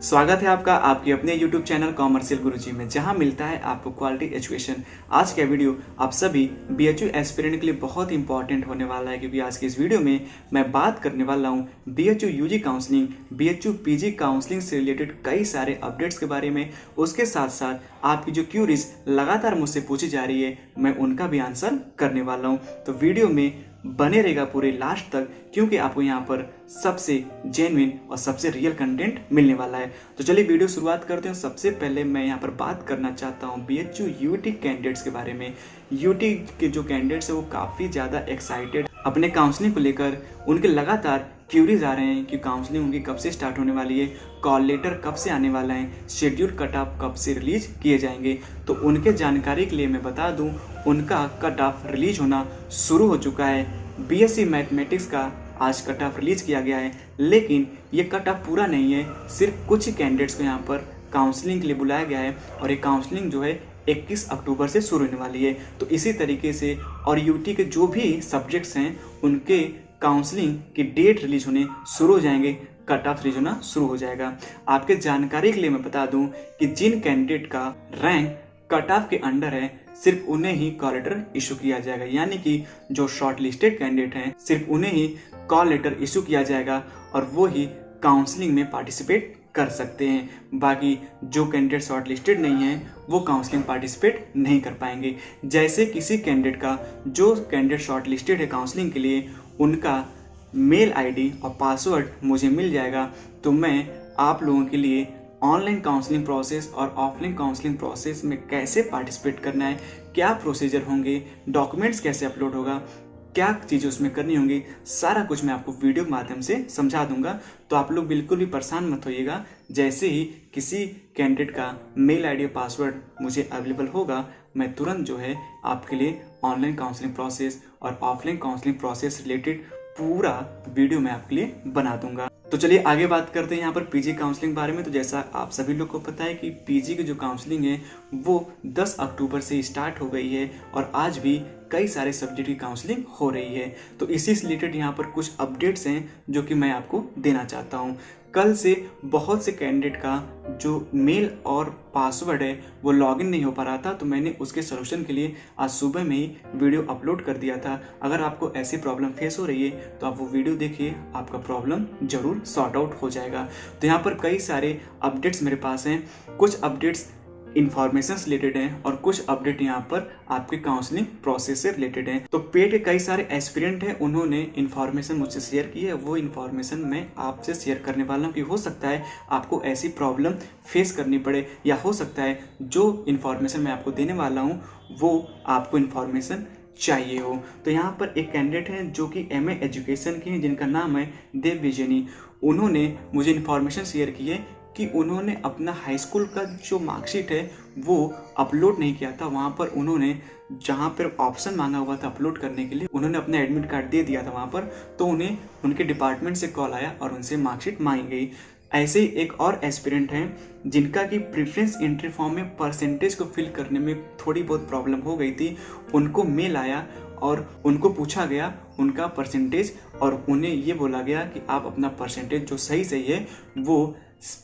स्वागत है आपका आपके अपने YouTube चैनल कॉमर्शियल गुरुजी में, जहां मिलता है आपको क्वालिटी एजुकेशन। आज का वीडियो आप सभी BHU एस्पिरेंट के लिए बहुत इंपॉर्टेंट होने वाला है, क्योंकि आज के इस वीडियो में मैं बात करने वाला हूं BHU UG counselling, BHU PG counselling से रिलेटेड कई सारे अपडेट्स के बारे में। उसके साथ साथ आपकी जो क्यूरीज लगातार मुझसे पूछी जा रही है, मैं उनका भी आंसर करने वाला हूँ। तो वीडियो में बने रहेगा पूरे लास्ट तक, क्योंकि आपको यहाँ पर सबसे जेन्युइन और सबसे रियल कंटेंट मिलने वाला है। तो चलिए वीडियो शुरुआत करते हैं। सबसे पहले मैं यहाँ पर बात करना चाहता हूँ BHU UT कैंडिडेट्स के बारे में। UT के जो कैंडिडेट्स है वो काफ़ी ज़्यादा एक्साइटेड अपने काउंसलिंग को लेकर। उनके लगातार क्यूरीज आ रहे हैं कि काउंसलिंग उनकी कब से स्टार्ट होने वाली है, कॉल लेटर कब से आने वाला है, शेड्यूल कट ऑफ कब से रिलीज किए जाएंगे। तो उनके जानकारी के लिए मैं बता दूं, उनका कट ऑफ रिलीज होना शुरू हो चुका है। BSc मैथमेटिक्स का आज कट ऑफ रिलीज किया गया है, लेकिन ये कट ऑफ पूरा नहीं है। सिर्फ कुछ ही कैंडिडेट्स को यहाँ पर काउंसलिंग के लिए बुलाया गया है, और ये काउंसलिंग जो है 21 अक्टूबर से शुरू होने वाली है। तो इसी तरीके से और UT के जो भी सब्जेक्ट्स हैं उनके काउंसलिंग की डेट रिलीज होने शुरू हो जाएंगे, कट ऑफ रिलीज होना शुरू हो जाएगा। आपके जानकारी के लिए मैं बता दूं कि जिन कैंडिडेट का रैंक कट ऑफ के अंडर है, सिर्फ उन्हें ही कॉल लेटर इशू किया जाएगा। यानी कि जो शॉर्ट लिस्टेड कैंडिडेट हैं, सिर्फ उन्हें ही कॉल लेटर इशू किया जाएगा और वो ही काउंसलिंग में पार्टिसिपेट कर सकते हैं। बाकी जो कैंडिडेट शॉर्ट लिस्टेड नहीं है वो काउंसलिंग पार्टिसिपेट नहीं कर पाएंगे। जैसे किसी कैंडिडेट का, जो कैंडिडेट शॉर्ट लिस्टेड है काउंसलिंग के लिए, उनका मेल आईडी और पासवर्ड मुझे मिल जाएगा, तो मैं आप लोगों के लिए ऑनलाइन काउंसलिंग प्रोसेस और ऑफलाइन काउंसलिंग प्रोसेस में कैसे पार्टिसिपेट करना है, क्या प्रोसीजर होंगे, डॉक्यूमेंट्स कैसे अपलोड होगा, क्या चीज़ें उसमें करनी होंगी, सारा कुछ मैं आपको वीडियो के माध्यम से समझा दूंगा। तो आप लोग बिल्कुल भी परेशान मत होइएगा। जैसे ही किसी कैंडिडेट का मेल आईडी और पासवर्ड मुझे अवेलेबल होगा, मैं तुरंत जो है आपके लिए ऑनलाइन काउंसलिंग प्रोसेस और ऑफलाइन काउंसलिंग प्रोसेस रिलेटेड पूरा वीडियो मैं आपके लिए बना दूंगा। तो चलिए आगे बात करते हैं यहाँ पर PG काउंसलिंग बारे में। तो जैसा आप सभी लोग को पता है कि PG की जो काउंसलिंग है वो 10 अक्टूबर से स्टार्ट हो गई है, और आज भी कई सारे सब्जेक्ट की काउंसलिंग हो रही है। तो इसी से रिलेटेड यहाँ पर कुछ अपडेट्स हैं जो कि मैं आपको देना चाहता हूँ। कल से बहुत से कैंडिडेट का जो मेल और पासवर्ड है वो लॉगिन नहीं हो पा रहा था, तो मैंने उसके सोल्यूशन के लिए आज सुबह में ही वीडियो अपलोड कर दिया था। अगर आपको ऐसी प्रॉब्लम फेस हो रही है तो आप वो वीडियो देखिए, आपका प्रॉब्लम जरूर सॉर्ट आउट हो जाएगा। तो यहाँ पर कई सारे अपडेट्स मेरे पास हैं। कुछ अपडेट्स इंफॉर्मेशन रिलेटेड हैं और कुछ अपडेट यहाँ पर आपके काउंसलिंग प्रोसेस से रिलेटेड हैं। तो पेड के कई सारे एस्पिरेंट हैं, उन्होंने इंफॉर्मेशन मुझसे शेयर की है। वो इंफॉर्मेशन मैं आपसे शेयर करने वाला हूँ कि हो सकता है आपको ऐसी प्रॉब्लम फेस करनी पड़े, या हो सकता है जो इंफॉर्मेशन मैं आपको देने वाला हूँ वो आपको इंफॉर्मेशन चाहिए हो। तो यहाँ पर एक कैंडिडेट हैं जो कि MA एजुकेशन के हैं, जिनका नाम है देव विजयनी। उन्होंने मुझे इन्फॉर्मेशन शेयर की है कि उन्होंने अपना हाई स्कूल का जो मार्कशीट है वो अपलोड नहीं किया था। वहाँ पर उन्होंने जहाँ पर ऑप्शन मांगा हुआ था अपलोड करने के लिए, उन्होंने अपना एडमिट कार्ड दे दिया था वहाँ पर, तो उन्हें उनके डिपार्टमेंट से कॉल आया और उनसे मार्कशीट मांगी गई। ऐसे ही एक और एस्पिरेंट हैं जिनका कि प्रेफरेंस एंट्री फॉर्म में परसेंटेज को फिल करने में थोड़ी बहुत प्रॉब्लम हो गई थी। उनको मेल आया और उनको पूछा गया उनका परसेंटेज, और उन्हें ये बोला गया कि आप अपना परसेंटेज जो सही है वो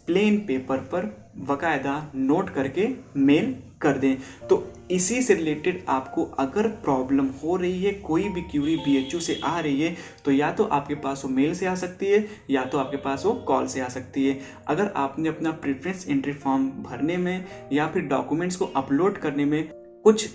प्लेन पेपर पर बकायदा नोट करके मेल कर दें। तो इसी से रिलेटेड आपको अगर प्रॉब्लम हो रही है, कोई भी क्यूरी BHU से आ रही है, तो या तो आपके पास वो मेल से आ सकती है या तो आपके पास वो कॉल से आ सकती है। अगर आपने अपना प्रेफरेंस एंट्री फॉर्म भरने में या फिर डॉक्यूमेंट्स को अपलोड करने में कुछ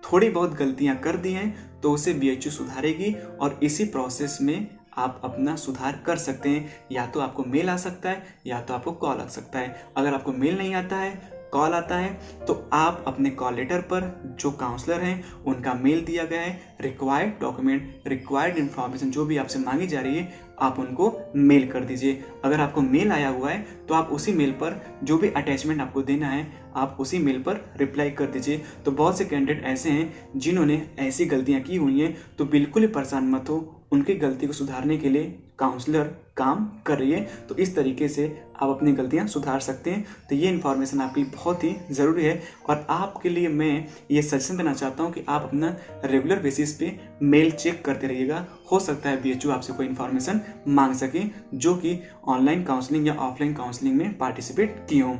थोड़ी बहुत गलतियां कर दी हैं, तो उसे BHU सुधारेगी, और इसी प्रोसेस में आप अपना सुधार कर सकते हैं। या तो आपको मेल आ सकता है या तो आपको कॉल आ सकता है। अगर आपको मेल नहीं आता है, कॉल आता है, तो आप अपने कॉल लेटर पर जो काउंसलर हैं उनका मेल दिया गया है, रिक्वायर्ड डॉक्यूमेंट, रिक्वायर्ड इन्फॉर्मेशन जो भी आपसे मांगी जा रही है आप उनको मेल कर दीजिए। अगर आपको मेल आया हुआ है तो आप उसी मेल पर जो भी अटैचमेंट आपको देना है आप उसी मेल पर रिप्लाई कर दीजिए। तो बहुत से कैंडिडेट ऐसे हैं जिन्होंने ऐसी गलतियां की हुई हैं, तो बिल्कुल ही परेशान मत हो। उनकी गलती को सुधारने के लिए काउंसलर काम कर रही है। तो इस तरीके से आप अपनी गलतियां सुधार सकते हैं। तो ये इन्फॉर्मेशन आपकी बहुत ही ज़रूरी है और आपके लिए मैं ये सजेशन देना चाहता हूँ कि आप अपना रेगुलर बेसिस पे मेल चेक करते रहिएगा। हो सकता है BHU आपसे कोई इन्फॉर्मेशन मांग सके जो कि ऑनलाइन काउंसलिंग या ऑफलाइन काउंसलिंग में पार्टिसिपेट किए हों।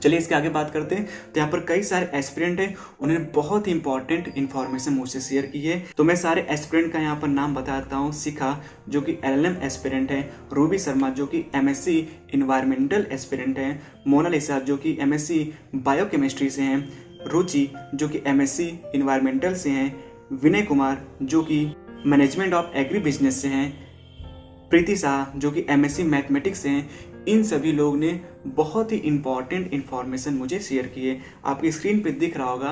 चलिए इसके आगे बात करते हैं। तो यहाँ पर कई सारे एस्पिरेंट हैं, उन्होंने बहुत ही इंपॉर्टेंट इन्फॉर्मेशन मुझसे शेयर की है। तो मैं सारे एस्पिरेंट का यहाँ पर नाम बताता हूँ। शिखा जो कि LLM एस्पिरेंट है, रूबी शर्मा जो कि MSc इन्वायरमेंटल एस्पिरेंट है, मोनालिसा जो कि MSc बायोकेमिस्ट्री से हैं, रुचि जो कि MSc इन्वायरमेंटल से हैं, विनय कुमार जो कि मैनेजमेंट ऑफ एग्री बिजनेस से हैं, प्रीति शाह जो कि MSc मैथमेटिक्स से हैं। इन सभी लोग ने बहुत ही इंपॉर्टेंट इन्फॉर्मेशन मुझे शेयर की है। आपकी स्क्रीन पे दिख रहा होगा।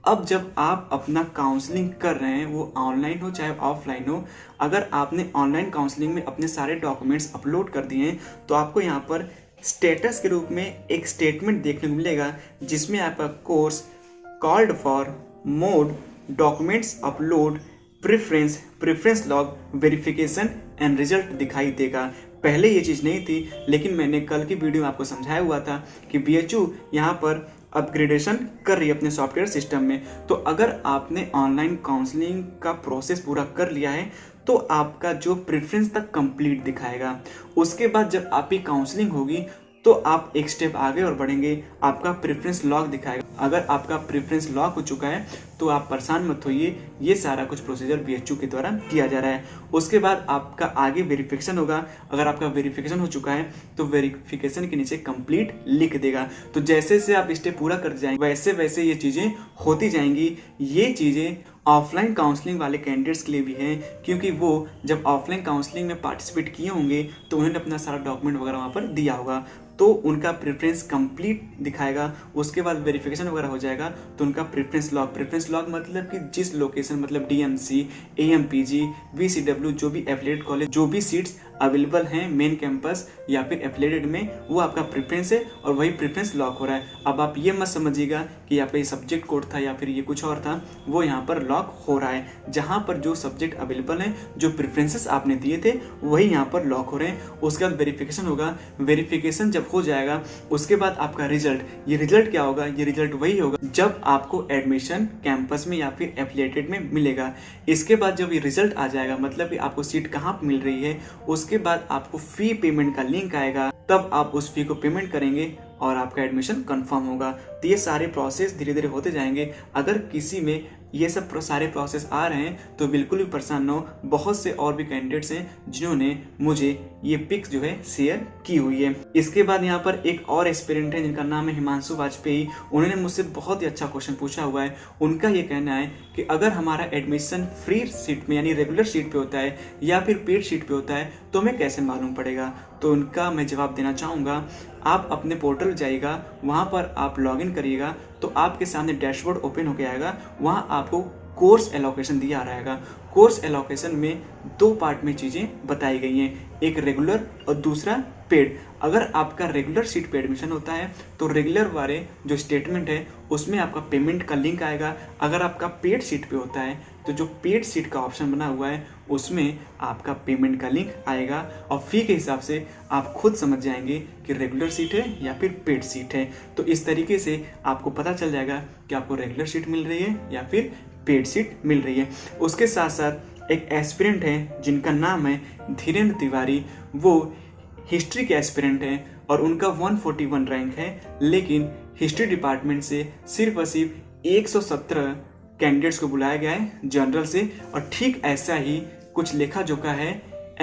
अब जब आप अपना काउंसलिंग कर रहे हैं, वो ऑनलाइन हो चाहे ऑफलाइन हो, अगर आपने ऑनलाइन काउंसलिंग में अपने सारे डॉक्यूमेंट्स अपलोड कर दिए हैं तो आपको यहाँ पर स्टेटस के रूप में एक स्टेटमेंट देखने को मिलेगा जिसमें आपका course called for mode documents upload preference log verification and result दिखाई देगा। पहले ये चीज़ नहीं थी, लेकिन मैंने कल की वीडियो में आपको समझाया हुआ था कि BHU यहाँ पर अपग्रेडेशन कर रही है अपने सॉफ्टवेयर सिस्टम में। तो अगर आपने ऑनलाइन काउंसलिंग का प्रोसेस पूरा कर लिया है तो आपका जो प्रेफरेंस तक कंप्लीट दिखाएगा। उसके बाद जब आपकी काउंसलिंग होगी तो आप एक स्टेप आगे और बढ़ेंगे, आपका प्रेफरेंस लॉग दिखाएगा। अगर आपका प्रेफरेंस लॉक हो चुका है तो आप परेशान मत होइए, ये सारा कुछ प्रोसीजर BHU के द्वारा किया जा रहा है। उसके बाद आपका आगे वेरिफिकेशन होगा। अगर आपका वेरिफिकेशन हो चुका है तो वेरिफिकेशन के नीचे कंप्लीट लिख देगा। तो जैसे जैसे आप स्टेप पूरा करते जाएंगे वैसे वैसे ये चीज़ें होती जाएंगी। ये चीज़ें ऑफलाइन काउंसलिंग वाले कैंडिडेट्स के लिए भी हैं, क्योंकि वो जब ऑफलाइन काउंसलिंग में पार्टिसिपेट किए होंगे तो उन्होंने अपना सारा डॉक्यूमेंट वगैरह वहाँ पर दिया होगा, तो उनका प्रेफरेंस कंप्लीट दिखाएगा। उसके बाद वेरिफिकेशन वगैरह हो जाएगा तो उनका प्रेफरेंस लॉग मतलब कि जिस लोकेशन मतलब DMC, AMPG, VCW जो भी एफिलिएटेड कॉलेज जो भी सीट्स अवेलेबल हैं मेन कैंपस या फिर एफिलिएटेड में, वो आपका प्रेफरेंस है और वही प्रेफरेंस लॉक हो रहा है। अब आप ये मत समझिएगा कि यहाँ पे ये सब्जेक्ट कोड था या फिर ये कुछ और था, वो यहाँ पर लॉक हो रहा है। जहाँ पर जो सब्जेक्ट अवेलेबल हैं, जो प्रेफरेंसेस आपने दिए थे वही यहाँ पर लॉक हो रहे हैं। उसके बाद वेरिफिकेशन होगा। वेरिफिकेशन जब हो जाएगा उसके बाद आपका रिजल्ट, ये रिजल्ट क्या होगा? ये रिजल्ट वही होगा जब आपको एडमिशन कैंपस में या फिर एफिलिएटेड में मिलेगा। इसके बाद जब ये रिजल्ट आ जाएगा मतलब कि आपको सीट कहाँ मिल रही है, उसके बाद आपको फी पेमेंट का लिंक आएगा, तब आप उस फी को पेमेंट करेंगे और आपका एडमिशन कंफर्म होगा। तो ये सारे प्रोसेस धीरे धीरे होते जाएंगे। अगर किसी में ये सब सारे प्रोसेस आ रहे हैं तो बिल्कुल भी परेशान ना हो। बहुत से और भी कैंडिडेट्स हैं जिन्होंने मुझे ये पिक्स जो है शेयर की हुई है। इसके बाद यहाँ पर एक और एस्पिरेंट है जिनका नाम है हिमांशु वाजपेयी। उन्होंने मुझसे बहुत ही अच्छा क्वेश्चन पूछा हुआ है। उनका ये कहना है कि अगर हमारा एडमिशन फ्री सीट में यानी रेगुलर सीट पे होता है या फिर पेड सीट पे होता है तो हमें कैसे मालूम पड़ेगा? तो उनका मैं जवाब देना चाहूँगा, आप अपने पोर्टल जाइएगा, वहाँ पर आप लॉगिन करिएगा तो आपके सामने डैशबोर्ड ओपन होकर आएगा। वहाँ आपको कोर्स एलोकेशन दिया आ रहेगा। कोर्स एलोकेशन में दो पार्ट में चीज़ें बताई गई हैं, एक रेगुलर और दूसरा पेड। अगर आपका रेगुलर सीट पे एडमिशन होता है तो रेगुलर वाले जो स्टेटमेंट है उसमें आपका पेमेंट का लिंक आएगा। अगर आपका पेड सीट पे होता है तो जो पेड सीट का ऑप्शन बना हुआ है उसमें आपका पेमेंट का लिंक आएगा और फी के हिसाब से आप खुद समझ जाएंगे कि रेगुलर सीट है या फिर पेड सीट है। तो इस तरीके से आपको पता चल जाएगा कि आपको रेगुलर सीट मिल रही है या फिर पेड सीट मिल रही है। उसके साथ साथ एक एस्पिरेंट है जिनका नाम है धीरेन्द्र तिवारी। वो हिस्ट्री के एस्पिरेंट हैं और उनका 141 रैंक है, लेकिन हिस्ट्री डिपार्टमेंट से सिर्फ और सिर्फ 117 कैंडिडेट्स को बुलाया गया है जनरल से, और ठीक ऐसा ही कुछ लेखा जोखा है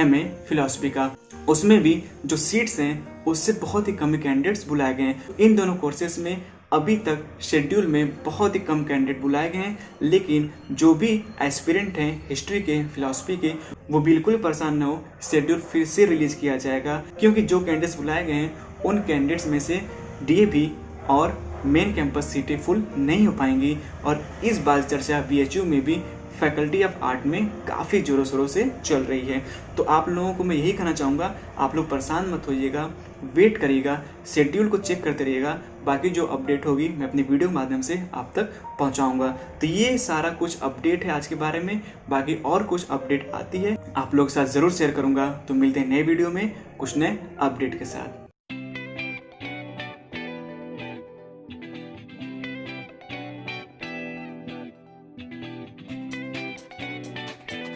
MA फिलॉसफी का। उसमें भी जो सीट्स हैं उससे बहुत ही कम कैंडिडेट्स बुलाए गए हैं। इन दोनों कोर्सेज में अभी तक शेड्यूल में बहुत ही कम कैंडिडेट बुलाए गए हैं, लेकिन जो भी एस्पिरेंट हैं हिस्ट्री के फिलॉसफी के वो बिल्कुल परेशान न हो, शेड्यूल फिर से रिलीज किया जाएगा। क्योंकि जो कैंडिडेट्स बुलाए गए हैं उन कैंडिडेट्स में से DAV और मेन कैंपस सीटें फुल नहीं हो पाएंगी। और इस बार चर्चा BHU में भी फैकल्टी ऑफ आर्ट में काफ़ी ज़ोरों शोरों से चल रही है। तो आप लोगों को मैं यही कहना चाहूँगा, आप लोग परेशान मत होइएगा, वेट करिएगा, शेड्यूल को चेक करते रहिएगा। बाकी जो अपडेट होगी मैं अपनी वीडियो के माध्यम से आप तक पहुंचाऊंगा। तो ये सारा कुछ अपडेट है आज के बारे में। बाकी और कुछ अपडेट आती है आप लोग के साथ ज़रूर शेयर करूंगा। तो मिलते हैं नए वीडियो में कुछ नए अपडेट के साथ।